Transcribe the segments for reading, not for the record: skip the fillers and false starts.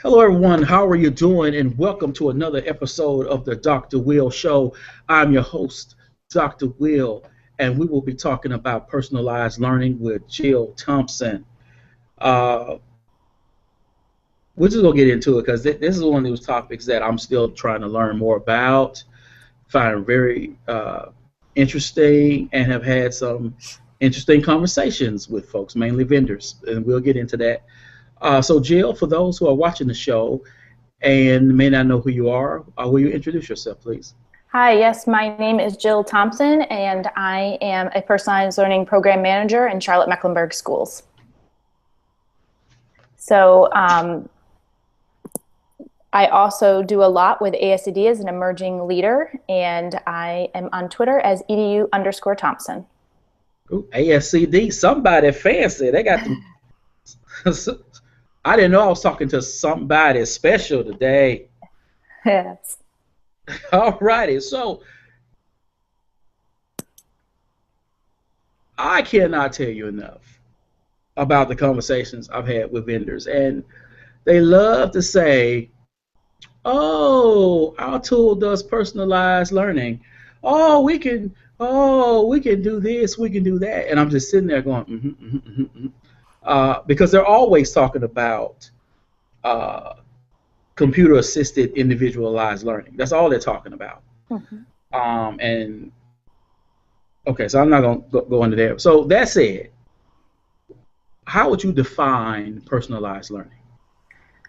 Hello, everyone. How are you doing? And welcome to another episode of the Dr. Will Show. I'm your host, Dr. Will, and we will be talking about personalized learning with Jill Thompson. Uh, we're just going to get into it because this is one of those topics that I'm still trying to learn more about, find very interesting, and have had some interesting conversations with folks, mainly vendors, and we'll get into that. So, Jill, for those who are watching the show, and may not know who you are, will you introduce yourself, please? Hi, yes, my name is Jill Thompson, and I am a personalized learning program manager in Charlotte-Mecklenburg schools. So I also do a lot with ASCD as an emerging leader, and I am on Twitter as edu_Thompson. Ooh, ASCD, somebody fancy. They got them. I didn't know I was talking to somebody special today. Yes. All righty. So I cannot tell you enough about the conversations I've had with vendors. And they love to say, oh, our tool does personalized learning. We can do this, we can do that. And I'm just sitting there going, because they're always talking about computer-assisted individualized learning. That's all they're talking about. And okay, so I'm not going to go into that. So that said, how would you define personalized learning?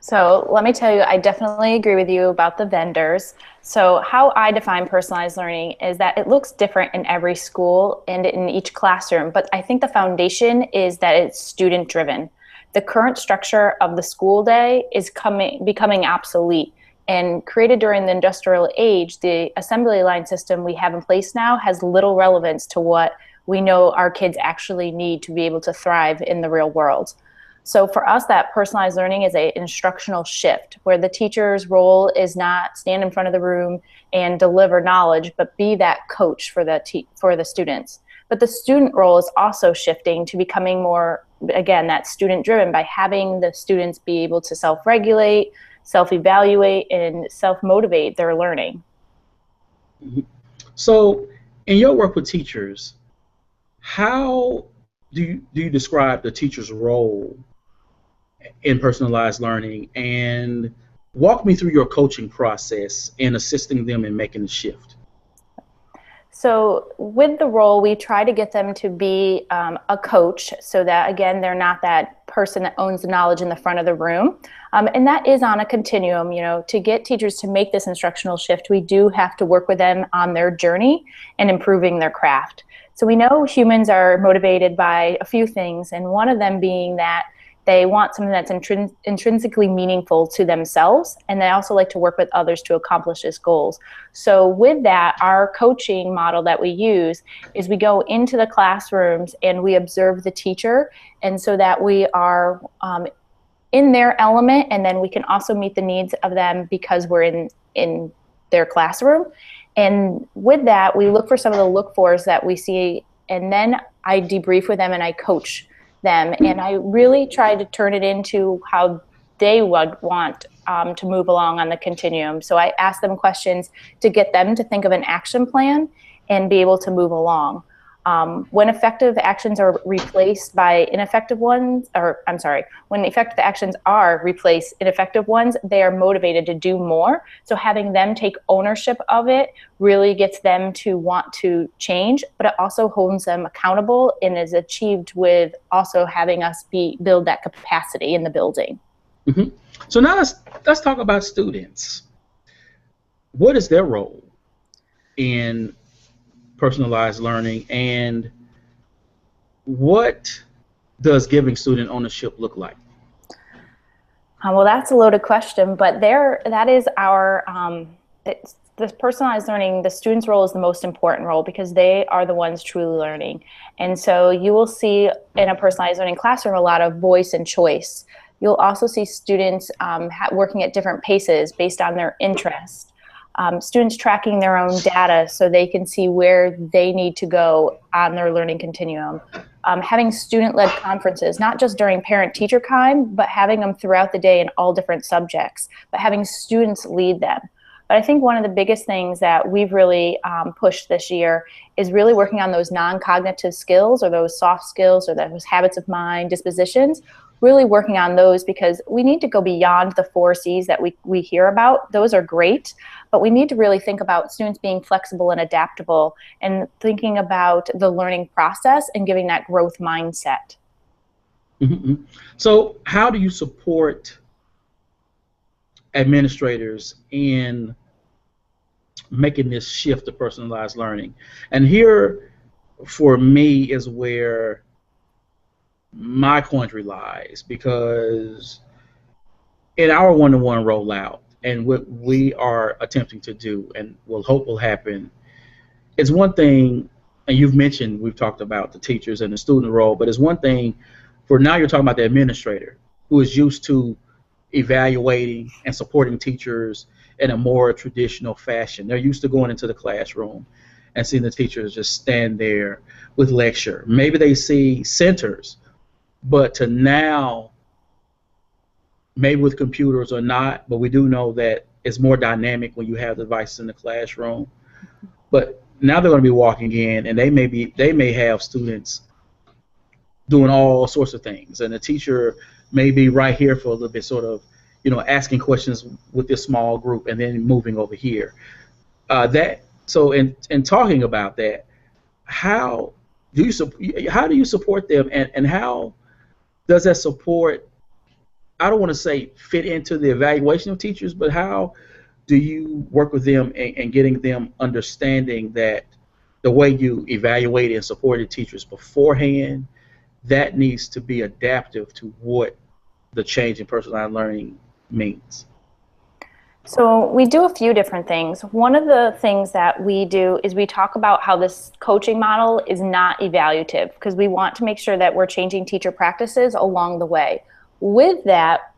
So let me tell you, I definitely agree with you about the vendors. So how I define personalized learning is that it looks different in every school and in each classroom, but I think the foundation is that it's student-driven. The current structure of the school day is becoming obsolete, and created during the industrial age, the assembly line system we have in place now has little relevance to what we know our kids actually need to be able to thrive in the real world. So for us, that personalized learning is an instructional shift where the teacher's role is not stand in front of the room and deliver knowledge, but be that coach for the students. But the student role is also shifting to becoming more, again, that student-driven by having the students be able to self-regulate, self-evaluate, and self-motivate their learning. So in your work with teachers, how do you describe the teacher's role in personalized learning, and walk me through your coaching process in assisting them in making the shift? So with the role, we try to get them to be a coach so that, again, they're not that person that owns the knowledge in the front of the room. And that is on a continuum. You know, to get teachers to make this instructional shift, we do have to work with them on their journey and improving their craft. So we know humans are motivated by a few things, and one of them being that they want something that's intrinsically meaningful to themselves, and they also like to work with others to accomplish these goals. So with that, our coaching model that we use is we go into the classrooms and we observe the teacher, and so that we are in their element, and then we can also meet the needs of them because we're in their classroom. And with that, we look for some of the look-fors that we see, and then I debrief with them and I coach them, and I really try to turn it into how they would want to move along on the continuum. So I ask them questions to get them to think of an action plan and be able to move along. When effective actions are replaced by ineffective ones, when effective actions are replaced ineffective ones, they are motivated to do more. So having them take ownership of it really gets them to want to change, but it also holds them accountable and is achieved with also having us build that capacity in the building. So now let's talk about students. What is their role in personalized learning, and what does giving student ownership look like? Well, that's a loaded question, but that is our this personalized learning. The student's role is the most important role because they are the ones truly learning. And so you will see in a personalized learning classroom a lot of voice and choice. You'll also see students working at different paces based on their interests. Students tracking their own data so they can see where they need to go on their learning continuum. having student-led conferences, not just during parent-teacher time, but having them throughout the day in all different subjects, but having students lead them. But I think one of the biggest things that we've really pushed this year is really working on those non-cognitive skills, or those soft skills, or those habits of mind, dispositions, really working on those, because we need to go beyond the 4 C's that we hear about. Those are great, but we need to really think about students being flexible and adaptable, and thinking about the learning process and giving that growth mindset. Mm-hmm. So how do you support administrators in making this shift to personalized learning? And here, for me, is where my quandary lies, because in our one-to-one rollout, and what we are attempting to do and will hope will happen, it's one thing, and you've mentioned, we've talked about the teachers and the student role, but it's one thing for now, you're talking about the administrator who is used to evaluating and supporting teachers in a more traditional fashion. They're used to going into the classroom and seeing the teachers just stand there with lecture. Maybe they see centers, but to now, maybe with computers or not, but we do know that it's more dynamic when you have devices in the classroom. But now they're going to be walking in, and they may have students doing all sorts of things, and the teacher may be right here for a little bit, sort of, asking questions with this small group, and then moving over here. So in talking about that, how do you support them, and how does that support, I don't want to say fit into the evaluation of teachers, but how do you work with them and getting them understanding that the way you evaluated and supported teachers beforehand, that needs to be adaptive to what the change in personalized learning means? So we do a few different things. One of the things that we do is we talk about how this coaching model is not evaluative, because we want to make sure that we're changing teacher practices along the way. With that,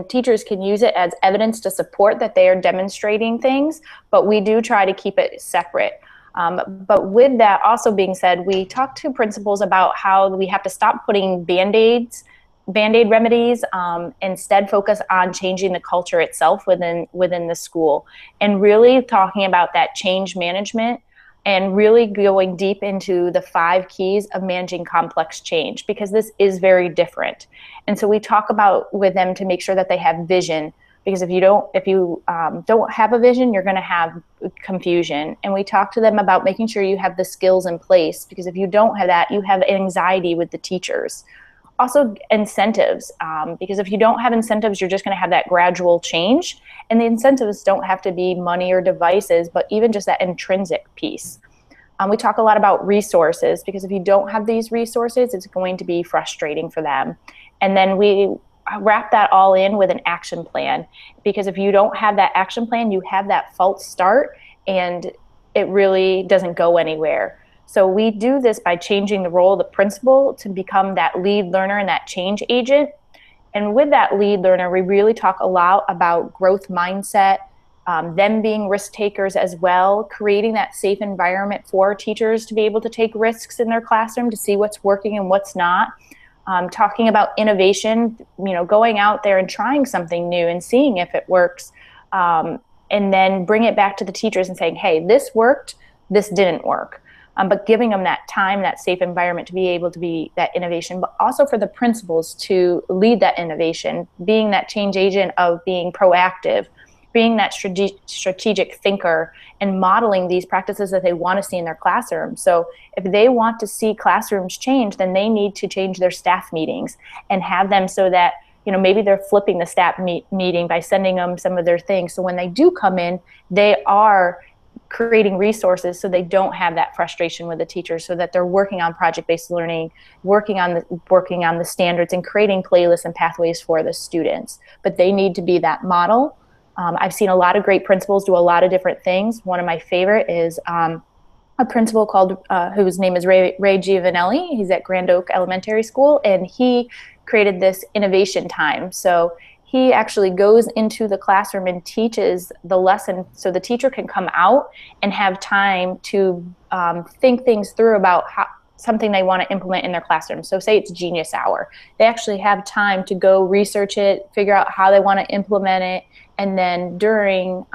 teachers can use it as evidence to support that they are demonstrating things, but we do try to keep it separate. But with that also being said, we talk to principals about how we have to stop putting Band-Aid remedies, instead focus on changing the culture itself within the school, and really talking about that change management, and really going deep into the 5 keys of managing complex change, because this is very different. And so we talk about with them to make sure that they have vision, because if you don't have a vision, you're going to have confusion. And we talk to them about making sure you have the skills in place, because if you don't have that, you have anxiety with the teachers. Also incentives, because if you don't have incentives, you're just going to have that gradual change. And the incentives don't have to be money or devices, but even just that intrinsic piece. We talk a lot about resources, because if you don't have these resources, it's going to be frustrating for them. And then we wrap that all in with an action plan, because if you don't have that action plan, you have that false start, and it really doesn't go anywhere. So we do this by changing the role of the principal to become that lead learner and that change agent. And with that lead learner, we really talk a lot about growth mindset, them being risk takers as well, creating that safe environment for teachers to be able to take risks in their classroom, to see what's working and what's not. Talking about innovation, going out there and trying something new and seeing if it works, and then bring it back to the teachers and saying, hey, this worked, this didn't work. But giving them that time, that safe environment to be able to be that innovation, but also for the principals to lead that innovation, being that change agent of being proactive, being that strategic thinker, and modeling these practices that they want to see in their classroom. So if they want to see classrooms change, then they need to change their staff meetings and have them so that, maybe they're flipping the staff meeting by sending them some of their things. So when they do come in, they are creating resources so they don't have that frustration with the teachers, so that they're working on project-based learning, working on the standards, and creating playlists and pathways for the students. But they need to be that model. I've seen a lot of great principals do a lot of different things. One of my favorite is a principal whose name is Ray Giovanelli. He's at Grand Oak Elementary School, and he created this innovation time. So he actually goes into the classroom and teaches the lesson, so the teacher can come out and have time to think things through about something they want to implement in their classroom. So say it's Genius Hour. They actually have time to go research it, figure out how they want to implement it, and then during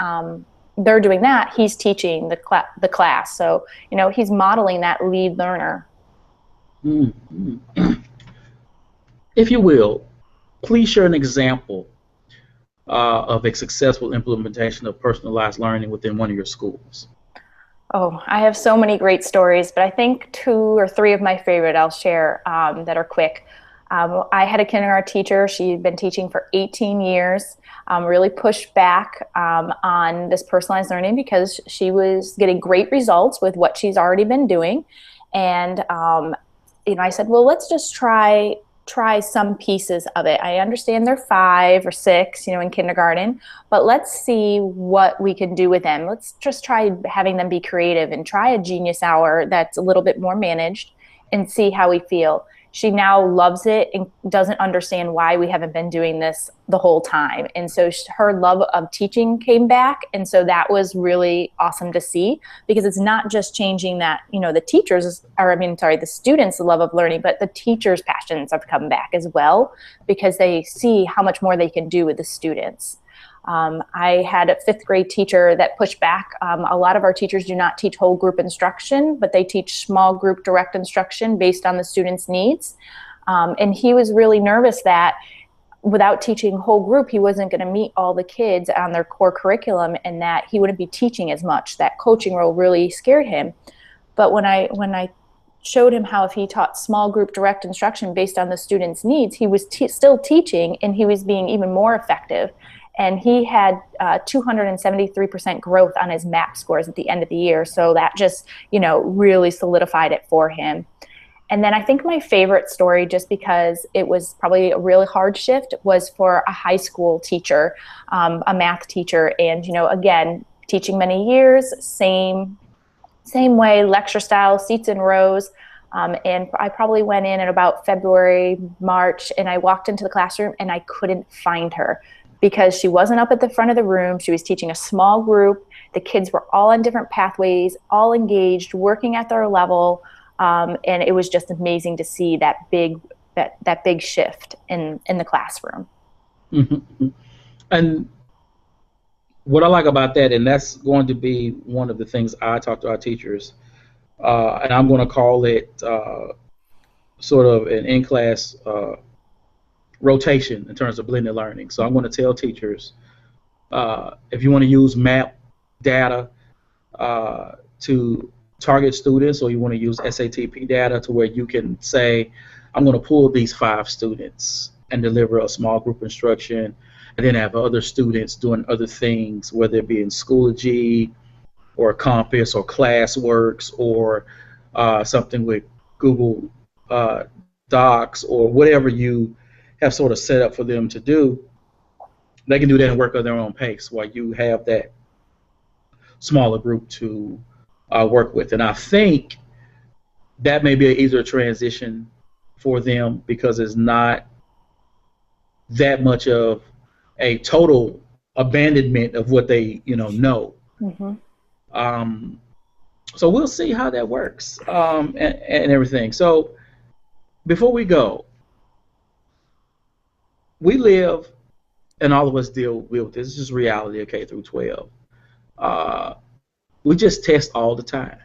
they're doing that, he's teaching the class. So, he's modeling that lead learner. Mm-hmm. If you will, please share an example of a successful implementation of personalized learning within one of your schools. Oh, I have so many great stories, but I think 2 or 3 of my favorite I'll share that are quick. I had a kindergarten teacher. She'd been teaching for 18 years, really pushed back on this personalized learning because she was getting great results with what she's already been doing. And, I said, well, let's just try some pieces of it. I understand they're 5 or 6, in kindergarten, but let's see what we can do with them. Let's just try having them be creative and try a Genius Hour that's a little bit more managed and see how we feel. She now loves it and doesn't understand why we haven't been doing this the whole time. And so her love of teaching came back. And so that was really awesome to see, because it's not just changing that, the students' love of learning, but the teachers' passions have come back as well, because they see how much more they can do with the students. I had a 5th grade teacher that pushed back. A lot of our teachers do not teach whole group instruction, but they teach small group direct instruction based on the student's needs. And he was really nervous that without teaching whole group, he wasn't going to meet all the kids on their core curriculum, and that he wouldn't be teaching as much. That coaching role really scared him. But when I showed him how if he taught small group direct instruction based on the student's needs, he was still teaching, and he was being even more effective. And he had 273% growth on his MAP scores at the end of the year. So that just, really solidified it for him. And then I think my favorite story, just because it was probably a really hard shift, was for a high school teacher, a math teacher. And, again, teaching many years, same way, lecture style, seats in rows. And I probably went in at about February, March, and I walked into the classroom and I couldn't find her, because she wasn't up at the front of the room. She was teaching a small group. The kids were all on different pathways, all engaged, working at their level. And it was just amazing to see that big shift in the classroom. Mm-hmm. And what I like about that, and that's going to be one of the things I talk to our teachers, and I'm going to call it sort of an in-class rotation in terms of blended learning. So I'm going to tell teachers, if you want to use map data to target students, or you want to use SATP data to where you can say, I'm going to pull these 5 students and deliver a small group instruction, and then have other students doing other things, whether it be in Schoology or Compass or ClassWorks or something with Google Docs or whatever you have sort of set up for them to do. They can do that and work at their own pace while you have that smaller group to work with. And I think that may be an easier transition for them, because it's not that much of a total abandonment of what they know. Mm-hmm. So we'll see how that works and everything. So before we go, we live, and all of us deal with this. This is reality of K through 12. We just test all the time.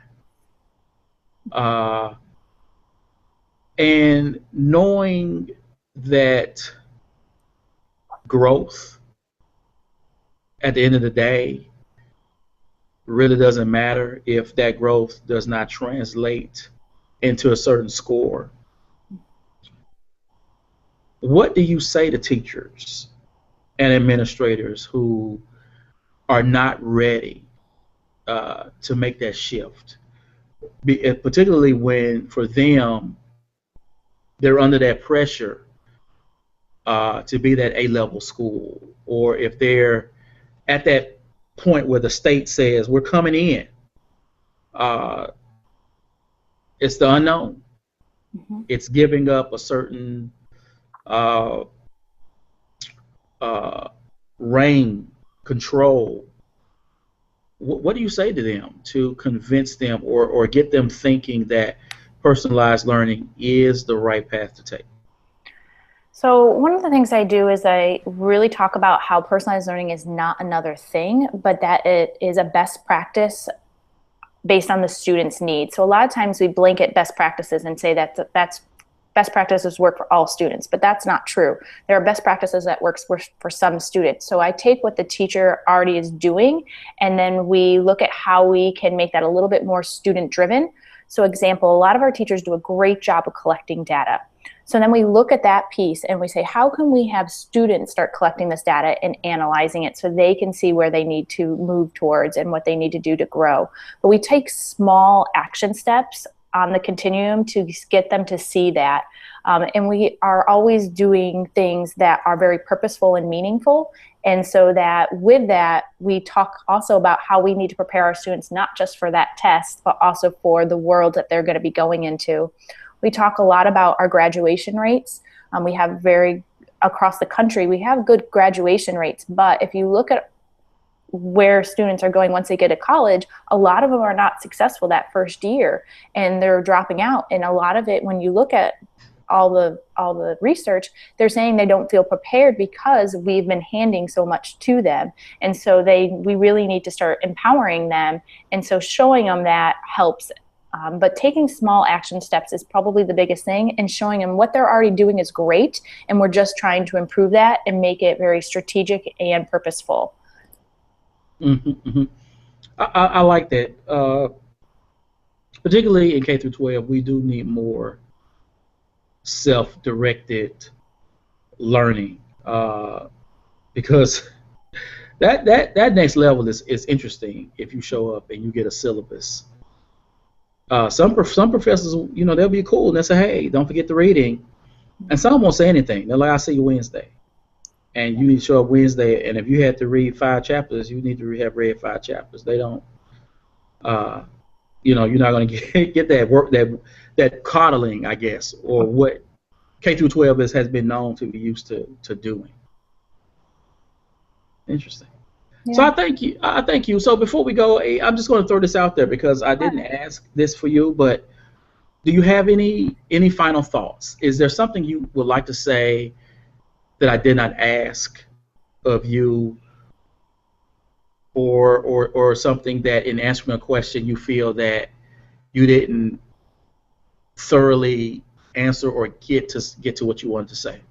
And knowing that growth at the end of the day really doesn't matter if that growth does not translate into a certain score. What do you say to teachers and administrators who are not ready to make that shift, particularly when for them they're under that pressure to be that A-level school, or if they're at that point where the state says we're coming in, it's the unknown. Mm-hmm. It's giving up a certain reign, control. What do you say to them to convince them or get them thinking that personalized learning is the right path to take? So one of the things I do is I really talk about how personalized learning is not another thing, but that it is a best practice based on the student's needs. So a lot of times we blanket best practices and say that that's best practices work for all students, but that's not true. There are best practices that works for some students. So I take what the teacher already is doing, and then we look at how we can make that a little bit more student driven. So example, a lot of our teachers do a great job of collecting data. So then we look at that piece and we say, how can we have students start collecting this data and analyzing it so they can see where they need to move towards and what they need to do to grow. But we take small action steps on the continuum to get them to see that. And we are always doing things that are very purposeful and meaningful. And so that with that, we talk also about how we need to prepare our students, not just for that test, but also for the world that they're going to be going into. We talk a lot about our graduation rates. We have across the country, we have good graduation rates, but if you look at where students are going once they get to college, a lot of them are not successful that first year and they're dropping out. And a lot of it, when you look at all the research, they're saying they don't feel prepared because we've been handing so much to them. And so we really need to start empowering them. And so showing them that helps. But taking small action steps is probably the biggest thing, and showing them what they're already doing is great, and we're just trying to improve that and make it very strategic and purposeful. Mm-hmm, mm-hmm. I like that. Particularly in K through 12, we do need more self-directed learning because that next level is interesting if you show up and you get a syllabus. Some professors, they'll be cool and they'll say, hey, don't forget the reading. And some won't say anything. They're like, I'll see you Wednesday. And you need to show up Wednesday. And if you had to read 5 chapters, you need to have read 5 chapters. They don't, you're not going to get that work, that coddling, I guess, or what K through 12 has been known to be used to doing. Interesting. Yeah. So I thank you. So before we go, I'm just going to throw this out there because I didn't ask this for you, but do you have any final thoughts? Is there something you would like to say that I did not ask of you, or something that in answering a question you feel that you didn't thoroughly answer or get to what you wanted to say?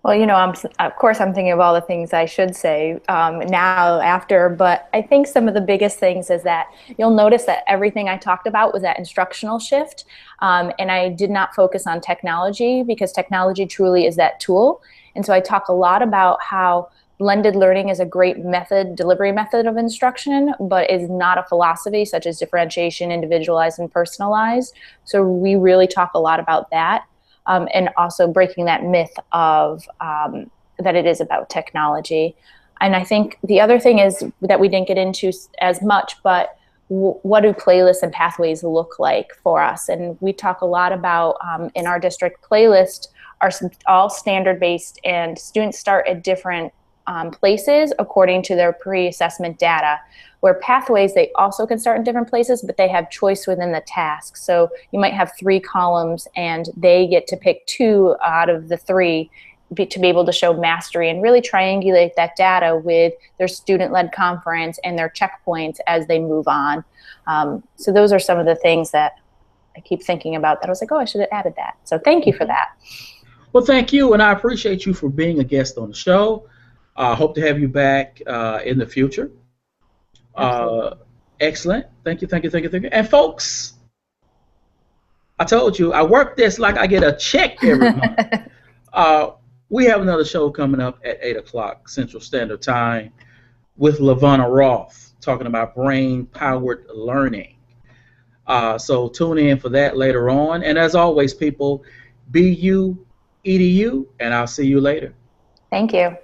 Well, of course I'm thinking of all the things I should say now after, but I think some of the biggest things is that you'll notice that everything I talked about was that instructional shift, and I did not focus on technology because technology truly is that tool. And so I talk a lot about how blended learning is a great delivery method of instruction, but is not a philosophy such as differentiation, individualized, and personalized. So we really talk a lot about that. And also breaking that myth of that it is about technology. And I think the other thing is that we didn't get into as much, but what do playlists and pathways look like for us? And we talk a lot about in our district, playlists are all standard-based, and students start at different places according to their pre-assessment data. Where pathways, they also can start in different places, but they have choice within the task. So you might have 3 columns and they get to pick 2 out of the 3 to be able to show mastery and really triangulate that data with their student-led conference and their checkpoints as they move on. So those are some of the things that I keep thinking about that I was like, oh, I should have added that. So thank you for that. Well, thank you, and I appreciate you for being a guest on the show. I hope to have you back in the future. Excellent. Thank you. And folks, I told you, I work this like I get a check every month. We have another show coming up at 8 o'clock Central Standard Time with LaVonna Roth talking about brain-powered learning. So tune in for that later on. And as always, people, be you, EDU, and I'll see you later. Thank you.